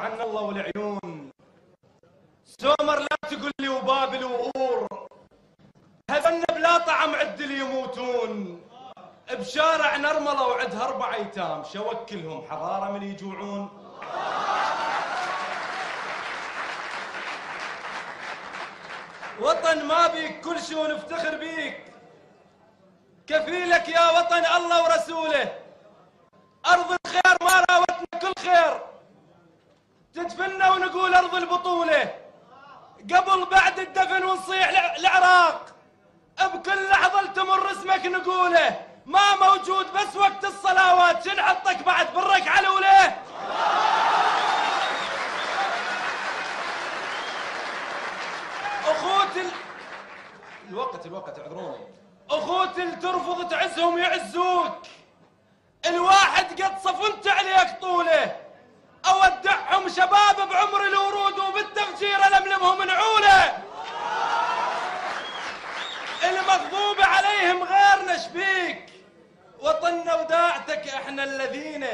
عن الله والعيون. سومر لا تقول لي وبابل وأور، هذن بلا طعم عد اللي يموتون. بشارع نرملة وعدها 4 أيتام، شوكلهم حضارة من يجوعون. وطن ما بيك كل شي ونفتخر بيك، كفيلك يا وطن الله ورسوله. أرض الخير ما راوتنا كل خير، تدفنا ونقول أرض البطولة. قبل بعد الدفن ونصيح العراق، بكل لحظة تمر اسمك نقوله. ما موجود بس وقت الصلوات، شنحطك بعد برك علوله. أخوت الوقت اعذروني. أخوت اللي ترفض تعزهم يعزوك، الواحد قد صفنت عليك طوله. أودعهم شباب بعمر الورود، وبالتفجير ألملمهم نعوله. المغضوب عليهم غيرنا شبيك، وطننا وداعتك احنا الذين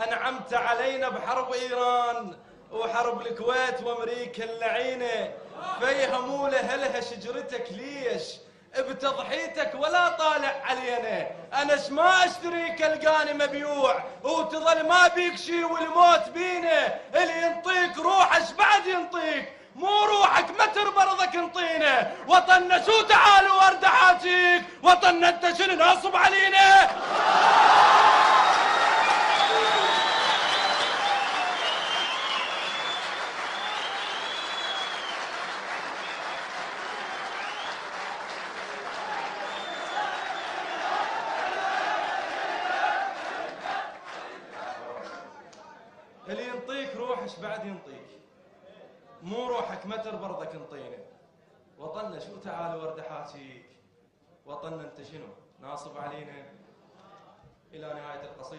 أنعمت علينا بحرب إيران وحرب الكويت وأمريكا اللعينة. فيهموا لها شجرتك ليش بتضحيتك ولا طالع علينا. أنا ما أشتريك القاني مبيوع، وتظل ما بيك شي والموت بينا. اللي ينطيك روحه بعد ينطيك، مو روحك متر برضك انطينا. وطننا شو تعال ورد حاجيك، وطننا انت شنو ناصب علينا. اللي ينطيك روحش بعد ينطيك، مو روحك متر برضك انطينا. وطننا شو تعال ورد حاجيك، وطننا انت شنو ناصب علينا. الى نهاية القصيدة.